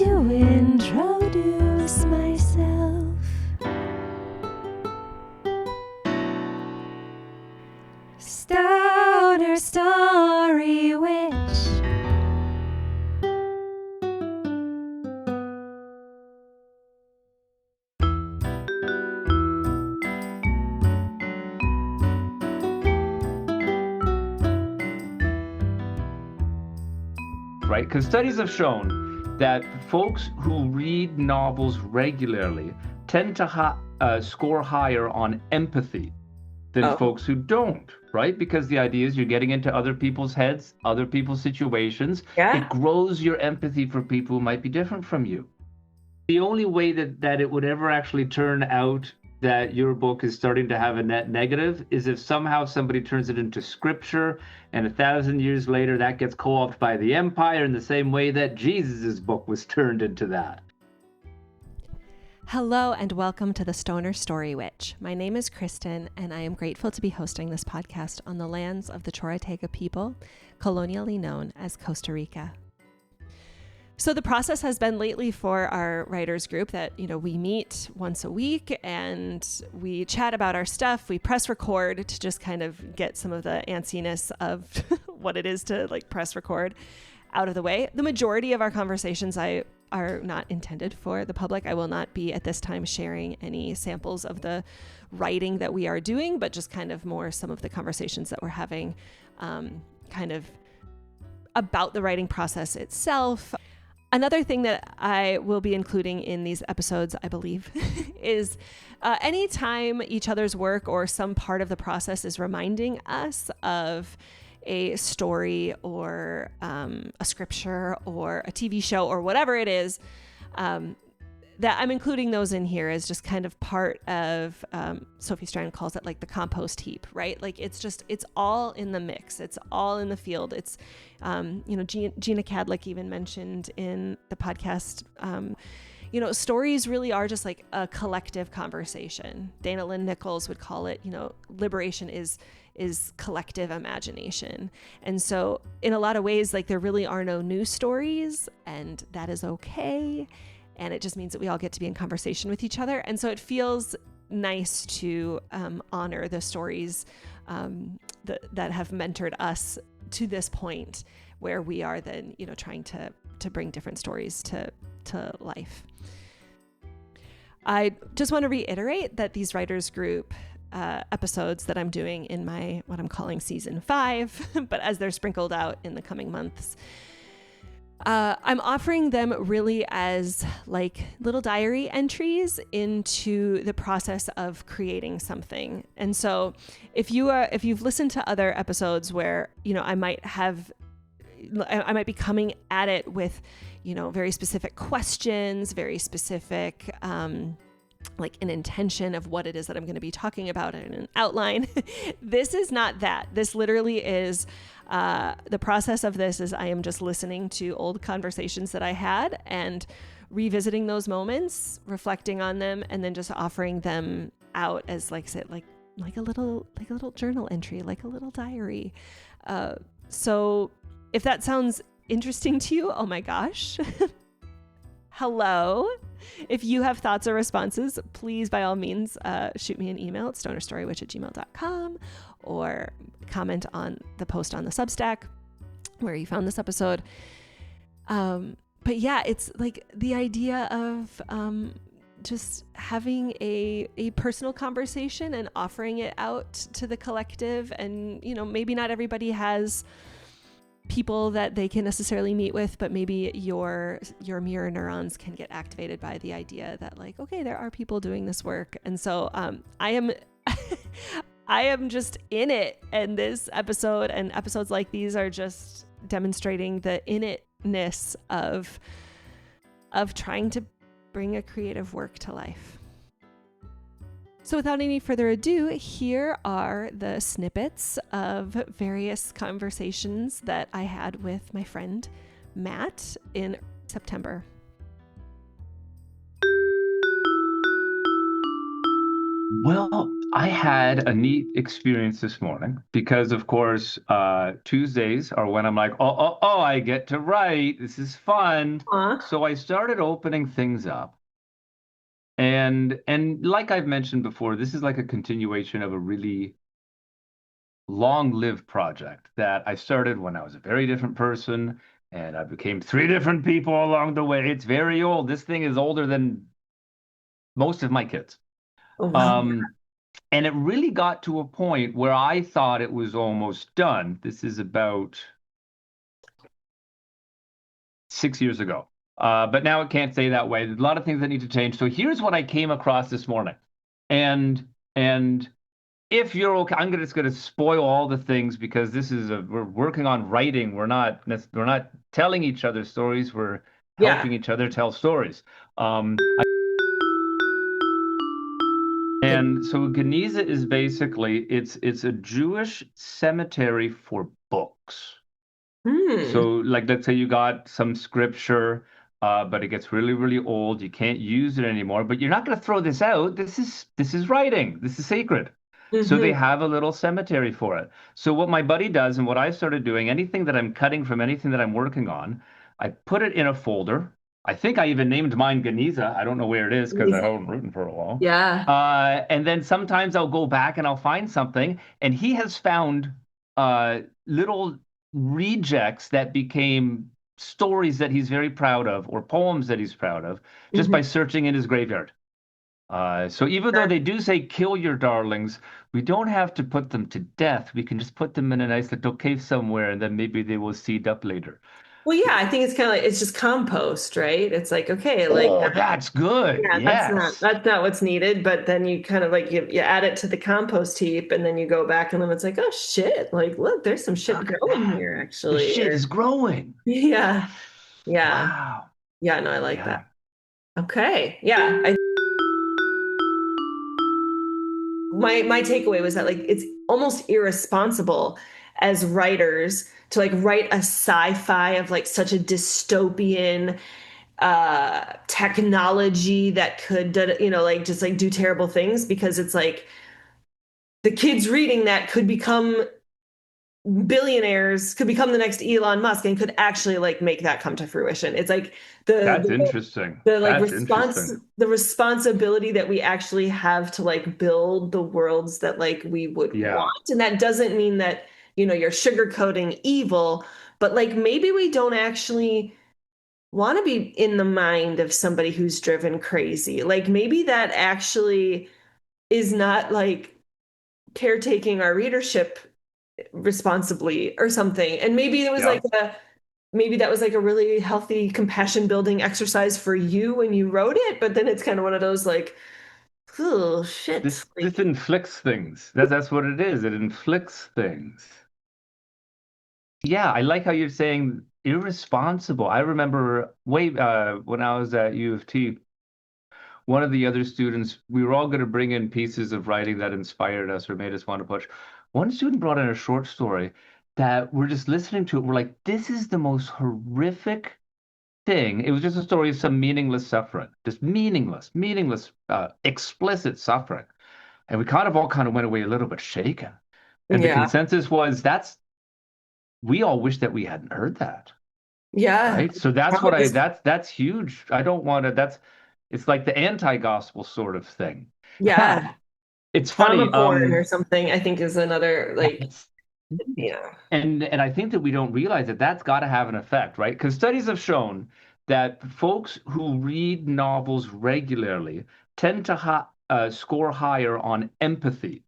to introduce myself. Stoner Story Witch. Right? Because studies have shown that folks who read novels regularly tend to score higher on empathy than folks who don't, right? Because the idea is you're getting into other people's heads, other people's situations. Yeah. It grows your empathy for people who might be different from you. The only way that it would ever actually turn out that your book is starting to have a net negative is if somehow somebody turns it into scripture and 1,000 years later that gets co-opted by the empire in the same way that Jesus's book was turned into that. Hello and welcome to the Stoner Story Witch. My name is Kristen and I am grateful to be hosting this podcast on the lands of the Chorotega people, colonially known as Costa Rica. So the process has been lately for our writers group that, we meet once a week and we chat about our stuff. We press record to just kind of get some of the antsiness of what it is to press record out of the way. The majority of our conversations are not intended for the public. I will not be at this time sharing any samples of the writing that we are doing, but just kind of more some of the conversations that we're having kind of about the writing process itself. Another thing that I will be including in these episodes, I believe, is anytime each other's work or some part of the process is reminding us of a story or a scripture or a TV show or whatever it is, that I'm including those in here as just kind of part of, Sophie Strand calls it the compost heap, right? It's all in the mix. It's all in the field. It's, Gina Cadlick even mentioned in the podcast, stories really are just like a collective conversation. Dana Lynn Nichols would call it, liberation is collective imagination. And so in a lot of ways, there really are no new stories, and that is okay. And it just means that we all get to be in conversation with each other. And so it feels nice to honor the stories that have mentored us to this point where we are then, trying to bring different stories to life. I just want to reiterate that these writers group episodes that I'm doing in my, what I'm calling season 5, but as they're sprinkled out in the coming months, I'm offering them really as little diary entries into the process of creating something. And so if you've listened to other episodes where, I might be coming at it with, very specific questions, very specific, an intention of what it is that I'm going to be talking about in an outline. This is not that. This literally is, the process of this is I am just listening to old conversations that I had and revisiting those moments, reflecting on them, and then just offering them out as like a little journal entry, like a little diary. So if that sounds interesting to you, oh my gosh. Hello. If you have thoughts or responses, please, by all means, shoot me an email at stonerstorywitch@gmail.com or comment on the post on the Substack where you found this episode. But yeah, it's the idea of just having a personal conversation and offering it out to the collective. And, maybe not everybody has people that they can necessarily meet with, but maybe your mirror neurons can get activated by the idea that okay, there are people doing this work. And so I am just in it, and this episode and episodes like these are just demonstrating the in itness of trying to bring a creative work to life. So without any further ado, here are the snippets of various conversations that I had with my friend Matt in September. Well, I had a neat experience this morning because, of course, Tuesdays are when I'm like, oh, I get to write. This is fun. Aw. So I started opening things up. And like I've mentioned before, this is like a continuation of a really long-lived project that I started when I was a very different person, and I became three different people along the way. It's very old. This thing is older than most of my kids. Oh, wow. Um, And it really got to a point where I thought it was almost done. This is about 6 years ago. But now it can't stay that way. There's a lot of things that need to change. So here's what I came across this morning. And if you're okay, I'm just gonna spoil all the things because we're working on writing. We're not telling each other stories. We're Yeah. helping each other tell stories. Um, And so Geniza is basically it's a Jewish cemetery for books. Hmm. So like let's say you got some scripture, but it gets really, really old. You can't use it anymore, but you're not going to throw this out. This is writing. This is sacred. So they Hmm. have a little cemetery for it. So what my buddy does and what I started doing, anything that I'm cutting from anything that I'm working on, I put it in a folder. I think I even named mine Geniza. I don't know where it is because I haven't written for a while. Yeah. And then sometimes I'll go back and I'll find something, and he has found little rejects that became stories that he's very proud of or poems that he's proud of just by Hmm. searching in his graveyard. So even though they do say kill your darlings, we don't have to put them to death. We can just put them in a nice little cave somewhere, and then maybe they will seed up later. Well, yeah, I think it's kind of like it's just compost, right? It's like, okay, like Oh, that's good. yeah, that's not Yes. that's not what's needed, but then you kind of like you add it to the compost heap and then you go back and then it's like, oh shit, like look, there's some shit Look at growing that. here The actually. shit is Or growing. yeah, yeah, Wow. yeah, no, I like that. Yeah. Okay. Yeah. My takeaway was that like it's almost irresponsible as writers to like write a sci-fi of like such a dystopian technology that could like just like do terrible things because it's like the kids reading that could become billionaires, could become the next Elon Musk and could actually like make that come to fruition. It's like the That's the, interesting. the like That's interesting. the responsibility that we actually have to like build the worlds that like we would Yeah. want. And that doesn't mean that, you're sugarcoating evil, but like maybe we don't actually want to be in the mind of somebody who's driven crazy. Like maybe that actually is not like caretaking our readership responsibly or something. And maybe it was like Yeah. maybe that was like a really healthy compassion building exercise for you when you wrote it, but then it's kind of one of those like, oh shit. This Like, inflicts things. That's what it is. It inflicts things. Yeah, I like how you're saying irresponsible. I remember way when I was at U of T, one of the other students, we were all going to bring in pieces of writing that inspired us or made us want to push. One student brought in a short story that we're just listening to it. We're like, this is the most horrific thing. It was just a story of some meaningless suffering, just meaningless, explicit suffering. And we all kind of went away a little bit shaken. And the yeah. consensus was we all wish that we hadn't heard that, Yeah. right? So that's what Trauma I just that's huge. I don't want to it's like the anti-gospel sort of thing. yeah. It's Trauma funny. porn or something, I think is another like, It's, yeah. and I think that we don't realize that that's got to have an effect, right? Because studies have shown that folks who read novels regularly tend to score higher on empathy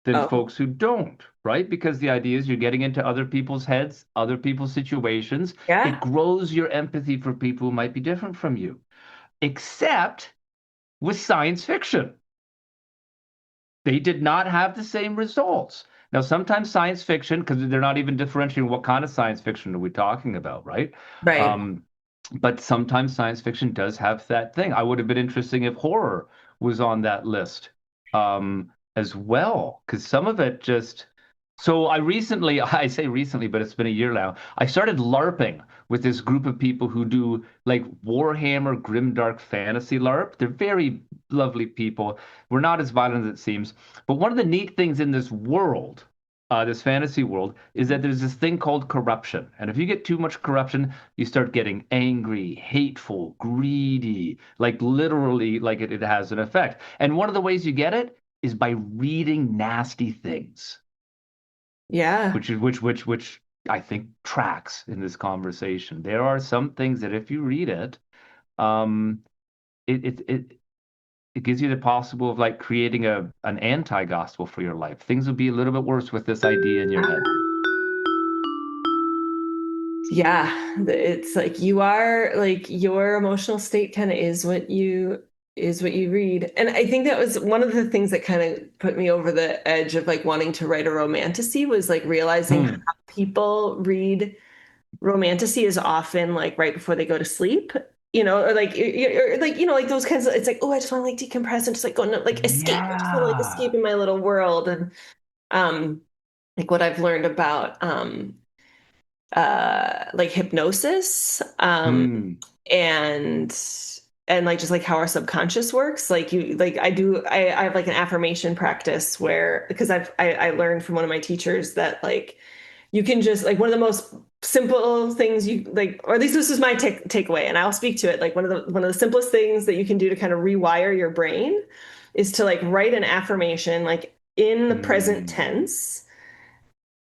than Oh, folks who don't, right? Because the idea is you're getting into other people's heads, other people's situations. It yeah. grows your empathy for people who might be different from you, except with science fiction. They did not have the same results. Now, sometimes science fiction, because they're not even differentiating what kind of science fiction are we talking about, right? Right. Um, but sometimes science fiction does have that thing. I would have been interesting if horror was on that list as well, because some of it just So I say recently, but it's been a year now. I started LARPing with this group of people who do like Warhammer Grimdark Fantasy LARP. They're very lovely people. We're not as violent as it seems. But one of the neat things in this world, this fantasy world, is that there's this thing called corruption. And if you get too much corruption, you start getting angry, hateful, greedy, like literally like it has an effect. And one of the ways you get it is by reading nasty things, Yeah. which I think tracks in this conversation. There are some things that if you read it, um, it it gives you the possible of like creating an anti-gospel for your life. Things would be a little bit worse with this idea in your head. Yeah, it's like you are like your emotional state kind of is what you read. And I think that was one of the things that kind of put me over the edge of like wanting to write a romantasy was like realizing how Hmm. people read romantasy is often like right before they go to sleep. Or like or like like those kinds of it's like, oh, I just want to like decompress and just like go no, like escape. I just want to like escape Yeah. in my little world. And um like what I've learned about like hypnosis Hmm. and like just like how our subconscious works like you like I have like an affirmation practice where because I learned from one of my teachers that like you can just like one of the most simple things you like or at least this is my takeaway and I'll speak to it like one of the simplest things that you can do to kind of rewire your brain is to like write an affirmation like in the present Hmm. tense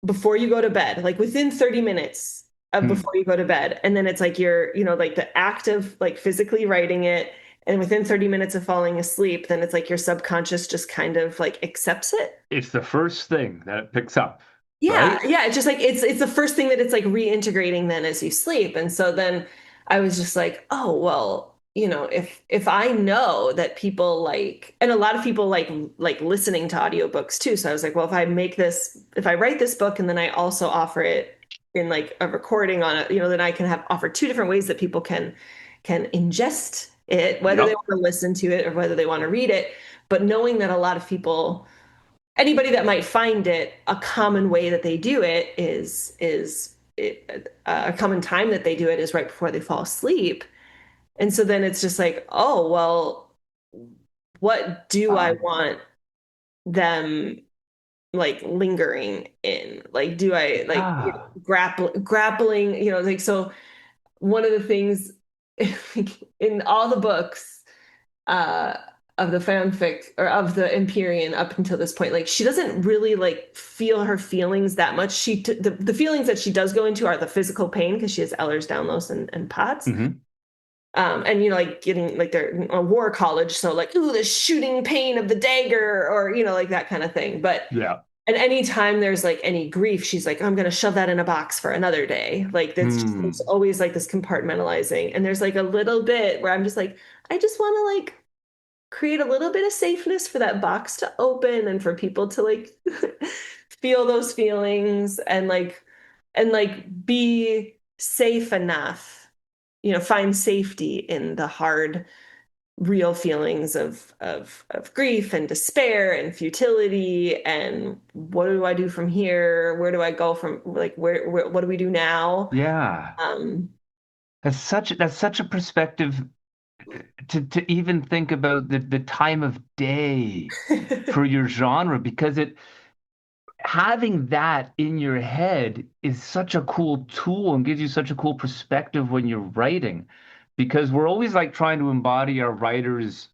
before you go to bed, like within 30 minutes of Hmm. before you go to bed. And then it's like you're, like the act of like physically writing it. And within 30 minutes of falling asleep, then it's like your subconscious just kind of like accepts it. It's the first thing that it picks up, Yeah, right? yeah. It's just like it's the first thing that it's like reintegrating then as you sleep. And so then I was just like, oh well, if I know that people like and a lot of people like listening to audiobooks too. So I was like, well, if I write this book and then I also offer it in like a recording on it, then I can have offer two different ways that people can ingest it, whether they Yep. want to listen to it or whether they want to read it. But knowing that a lot of people anybody that might find it a common way that they do it a common time that they do it is right before they fall asleep and so then it's just like oh well what do I Uh, want them like lingering in like do I like yeah. grappling like so one of the things in all the books uh of the fanfic or of the Empyrean up until this point. Like she doesn't really like feel her feelings that much. The feelings that she does go into are the physical pain because she has Ehlers-Danlos and POTS. Hmm. And like getting like they're in a war college, so like, ooh, the shooting pain of the dagger, or like that kind of thing. But Yeah. and anytime there's like any grief, she's like, I'm gonna shove that in a box for another day. Like that's just Hmm. there's always like this compartmentalizing. And there's like a little bit where I'm just like, I just want to like create a little bit of safeness for that box to open and for people to like feel those feelings and like be safe enough, find safety in the hard real feelings of grief and despair and futility and what do I do from here? Where do I go from like where what do we do now? Yeah. Um That's such a perspective to even think about the time of day for your genre because it having that in your head is such a cool tool and gives you such a cool perspective when you're writing because we're always like trying to embody our writer's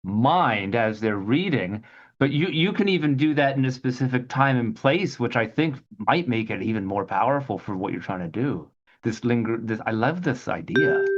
mind as they're reading, but you can even do that in a specific time and place, which I think might make it even more powerful for what you're trying to do. This I love this idea.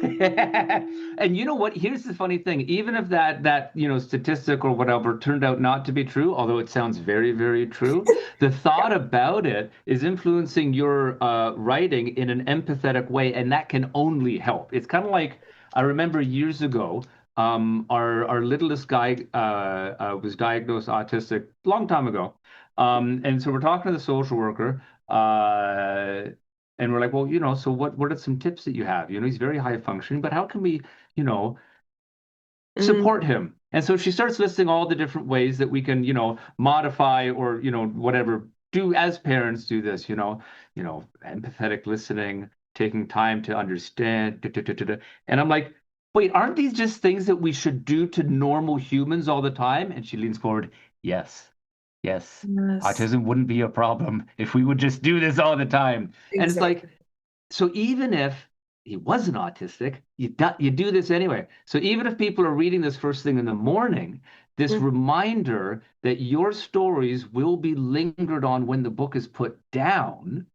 And you know what? Here's the funny thing. Even if that statistic or whatever turned out not to be true, although it sounds very, very true, the thought about it is influencing your writing in an empathetic way, and that can only help. It's kind of like I remember years ago, our littlest guy was diagnosed autistic a long time ago. And so we're talking to the social worker. And we're like, well, so what are some tips that you have? He's very high functioning, but how can we, mm, support him And so she starts listing all the different ways that we can, modify or, whatever, do as parents do this, empathetic listening, taking time to understand. Da, da, da, da, da. And I'm like, wait, aren't these just things that we should do to normal humans all the time? And she leans forward, yes, yes. Yes, Autism wouldn't be a problem if we would just do this all the time. And it's like, exactly. so even if he wasn't autistic, you do this anyway. So even if people are reading this first thing in the morning, this Mm, reminder that your stories will be lingered on when the book is put down,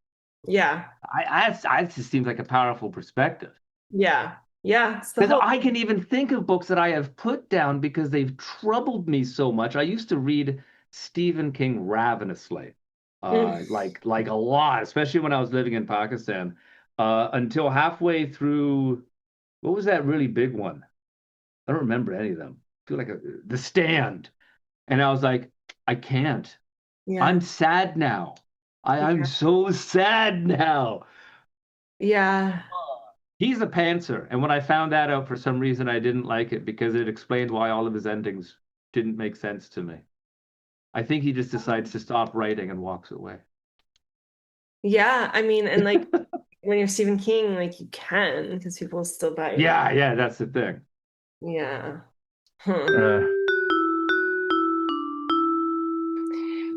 yeah, I just seems like a powerful perspective. yeah, yeah. It's the Because whole I can even think of books that I have put down because they've troubled me so much. I used to read Stephen King ravenously, Mm, like a lot, especially when I was living in Pakistan, until halfway through. What was that really big one? I don't remember any of them. I feel like The Stand, and I was like, I can't. I'm yeah, sad now. I'm yeah, so sad now. yeah. He's a pantser. And when I found that out, for some reason, I didn't like it because it explained why all of his endings didn't make sense to me. I think he just decides to stop writing and walks away. Yeah, I mean, and like when you're Stephen King, like you can because people still buy your. Yeah, yeah, that's the thing. Yeah. Huh. Uh,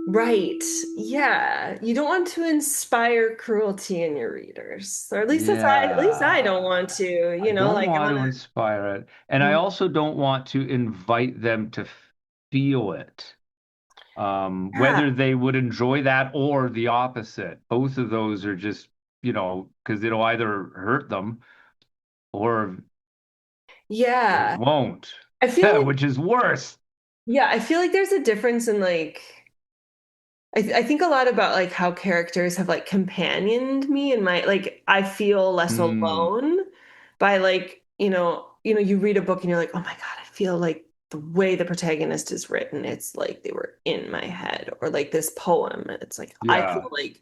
Right. Yeah. You don't want to inspire cruelty in your readers. Or at least I don't yeah, want to, I don't like I want want to inspire it. And I to. also don't want to invite them to feel it. Yeah. Whether they would enjoy that or the opposite. Both of those are just, because it'll either hurt them or it Yeah. won't, I feel like which is worse. yeah, I feel like there's a difference in like I think a lot about like how characters have like companioned me and my like I feel less Hmm. alone by like, you read a book and you're like, "Oh my God, I feel like the way the protagonist is written, it's like they were in my head." Or like this poem, it's like I Yeah. feel like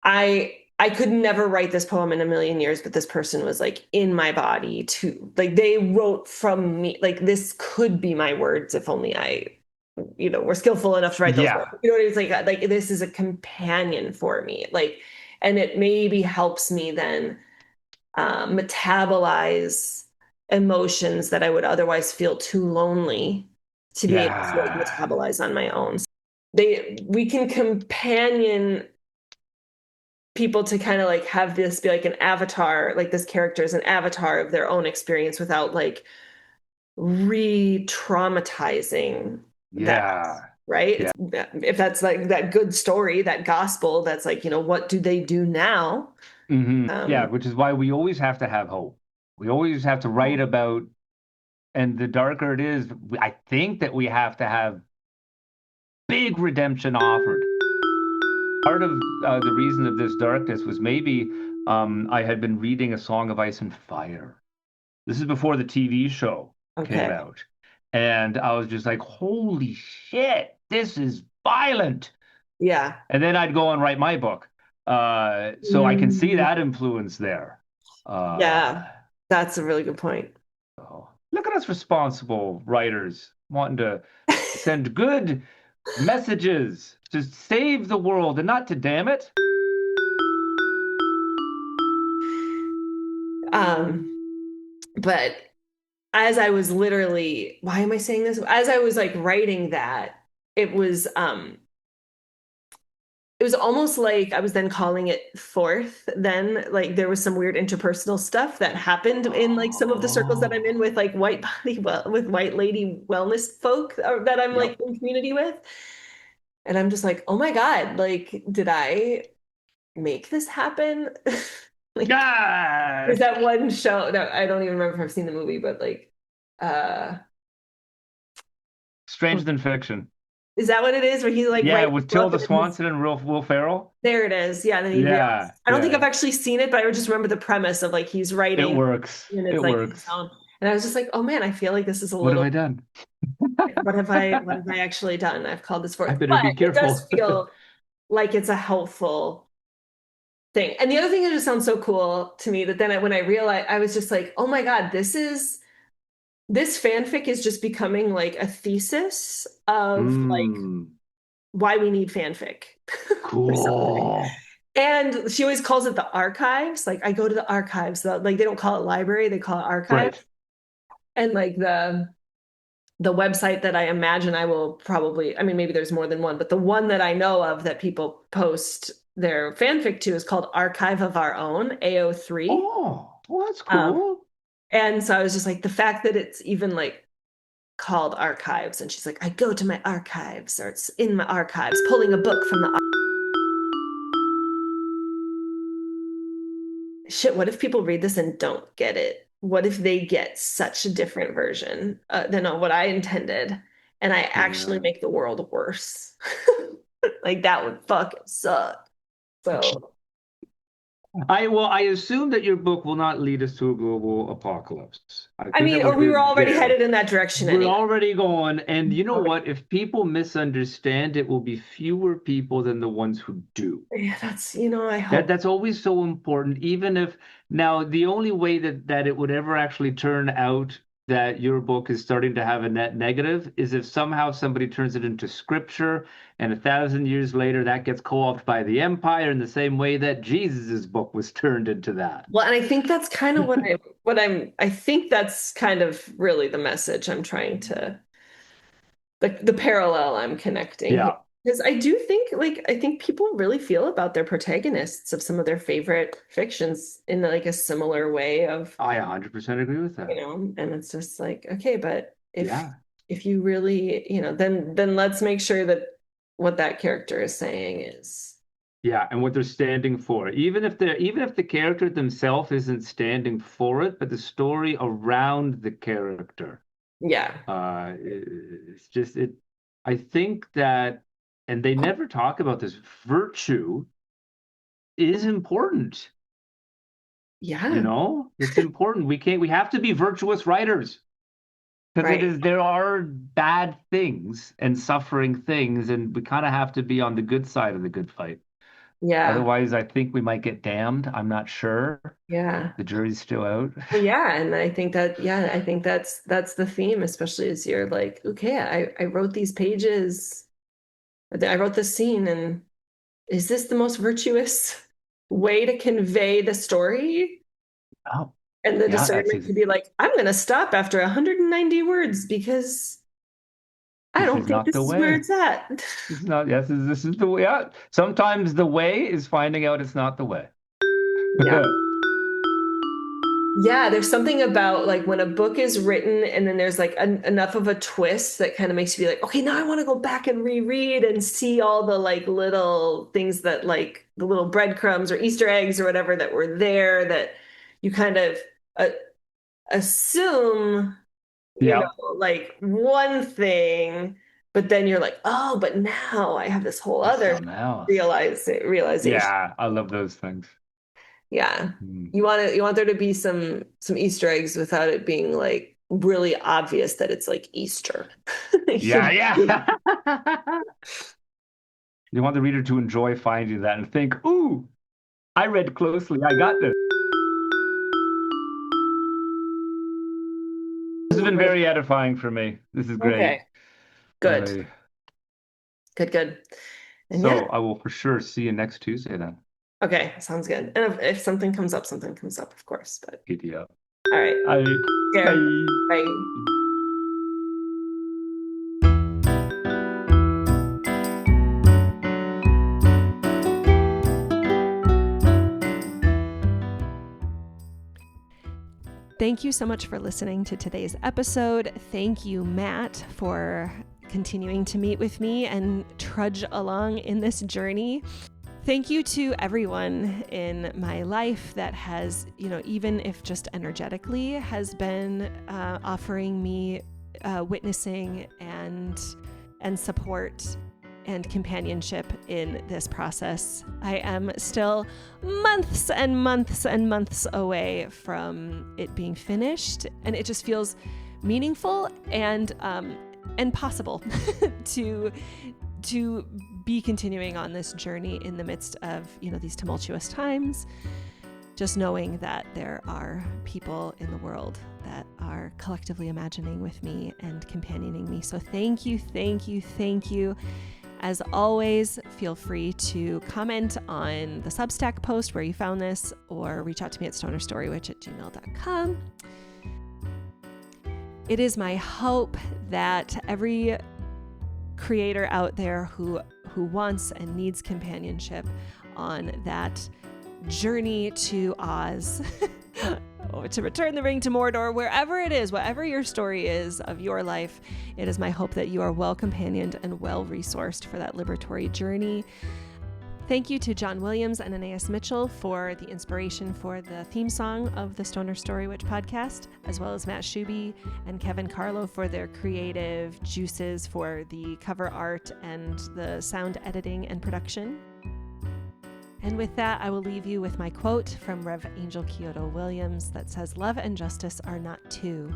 I could never write this poem in a million years, but this person was like in my body too. Like they wrote from me. Like this could be my words if only I, were skillful enough to write those words. Yeah. You know what I mean? It's like this is a companion for me. Like, and it maybe helps me then metabolize emotions that I would otherwise feel too lonely to be able to like Yeah. metabolize on my own. We can companion people to kind of like have this be like an avatar, like this character is an avatar of their own experience without like re-traumatizing that, Yeah. right? Yeah. If that's like that good story, that gospel, that's like, what do they do now? Yeah, Um, which is why we always have to have hope. We always have to write about, and the darker it is, I think that we have to have big redemption offered. Part of the reason of this darkness was maybe I had been reading A Song of Ice and Fire. This is before the TV show came okay. out. And I was just like, holy shit, this is violent. Yeah. And then I'd go and write my book. So I can see Mm, that influence there. yeah. Uh, That's a really good point. so look at us responsible writers wanting to send good messages to save the world and not to damn it. Um, but as I was literally, why am I saying this? As I was like writing that, it was it was almost like I was then calling it forth. Then, like, there was some weird interpersonal stuff that happened in like some of the circles that I'm in Oh, with like with white lady wellness folk that I'm like yep. in community with. And I'm just like, oh my God, like, did I make this happen? Like, Ah, there's that one show that I don't even remember if I've seen the movie, but like, uh, Stranger Than Fiction. is that what it is? Where he like Yeah, writes a with book Tilda and then Swanson and Will Ferrell. there it is. Yeah, and then he realized Yeah, I don't think I've yeah. actually seen it, but I just remember the premise of like he's It writing works. and It it's like his works. own. And I was just like, oh man, I feel like this is a What have little I done? what have I actually done? I've called this I forth. better But be it does careful. feel like it's a helpful thing. And the other thing that just sounds so cool to me that then when I realized I was just like, oh my God, this is this fanfic is just becoming like a thesis of like Mm, why we need fanfic or something. cool. And she always calls it the archives. Like I go to the archives. Like they don't call it library, they call it archive. Right. And like the website that I imagine I will probably, I mean, maybe there's more than one, but the one that I know of that people post their fanfic to is called Archive of Our Own, AO3. Oh, well, that's Um, cool. and so I was just like, the fact that it's even like called archives, and she's like, I go to my archives, or it's in my archives, pulling a book from the shit. What if people read this and don't get it? What if they get such a different version than what I intended, and I actually Yeah. make the world worse? Like that would fucking suck. So I assume that your book will not lead us to a global apocalypse. I I think mean, that or we're we were good already there. headed in that direction We're anyway. already going, and you know Okay. what? If people misunderstand, it will be fewer people than the ones who do. Yeah, that's, I That hope. that's always so important. Even if now the only way that it would ever actually turn out that your book is starting to have a net negative is if somehow somebody turns it into scripture, and 1,000 years later that gets co-opted by the empire in the same way that Jesus's book was turned into that. Well, and I think that's kind of I think that's kind of really the message I'm trying to, the parallel I'm connecting here. Yeah, Because I do think, like, I think people really feel about their protagonists of some of their favorite fictions in like a similar way of, I 100% agree with that. and it's just like, okay, but Yeah. if you really, then let's make sure that what that character is saying is, Yeah, and what they're standing for. Even if the character themselves isn't standing for it, but the story around the character. yeah, It's just it. I think that, and they never talk about this. Virtue is important. yeah, It's important. We have to be virtuous writers because right, there are bad things and suffering things, and we kind of have to be on the good side of the good fight. yeah, Otherwise, I think we might get damned. I'm not sure. yeah. The jury's still out. Well, yeah, and I think that, yeah, I think that's the theme, especially as you're like, okay, I wrote these pages, I wrote this scene, and is this the most virtuous way to convey the story? Oh, And the yeah, discernment to be like, I'm gonna stop after 190 words because I this don't is think not this the is where way. it's at. It's not. Yes, this is the way. Yeah. Sometimes the way is finding out it's not the way. Yeah. Yeah, there's something about like when a book is written and then there's like enough of a twist that kind of makes you be like, okay, now I want to go back and reread and see all the like little things that like the little breadcrumbs or Easter eggs or whatever that were there that you kind of uh, assume, Yeah. like one thing, but then you're like, oh, but now I have this whole It's other something else. realization. Yeah, I love those things. Yeah. Hmm. You want there to be some Easter eggs without it being like really obvious that it's like Easter. Yeah, You- yeah. You want the reader to enjoy finding that and think, "Ooh, I read closely. I got this." This has been very edifying for me. This is great. Okay, good. I, Good. And yeah, so I will for sure see you next Tuesday then. okay, sounds good. And if something comes up, of course. But Giddy up. all right. I, Yeah. bye. Bye. Thank you so much for listening to today's episode. Thank you, Matt, for continuing to meet with me and trudge along in this journey. Thank you to everyone in my life that has, even if just energetically, has been offering me witnessing and support and companionship in this process. I am still months and months and months away from it being finished, and it just feels meaningful and possible to be continuing on this journey in the midst of these tumultuous times. just knowing that there are people in the world that are collectively imagining with me and companioning me. So thank you, thank you, thank you. As always, feel free to comment on the Substack post where you found this, or reach out to me at stonerstorywitch@gmail.com. It is my hope that every creator out there who wants and needs companionship on that journey to Oz, or to return the ring to Mordor, wherever it is, whatever your story is of your life, it is my hope that you are well companioned and well resourced for that liberatory journey. Thank you to John Williams and Anais Mitchell for the inspiration for the theme song of the Stoner Story Witch podcast, as well as Matt Schubbe and Kevin Carlo for their creative juices for the cover art and the sound editing and production. And with that, I will leave you with my quote from Rev. Angel Kyoto Williams that says, "Love and justice are not two.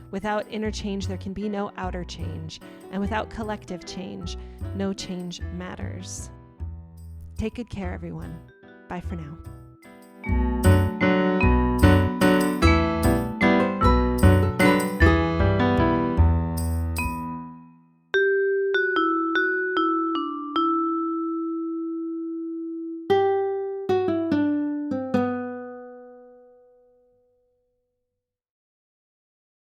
Without inner change, there can be no outer change. And without collective change, no change matters." Take good care, everyone. Bye for now.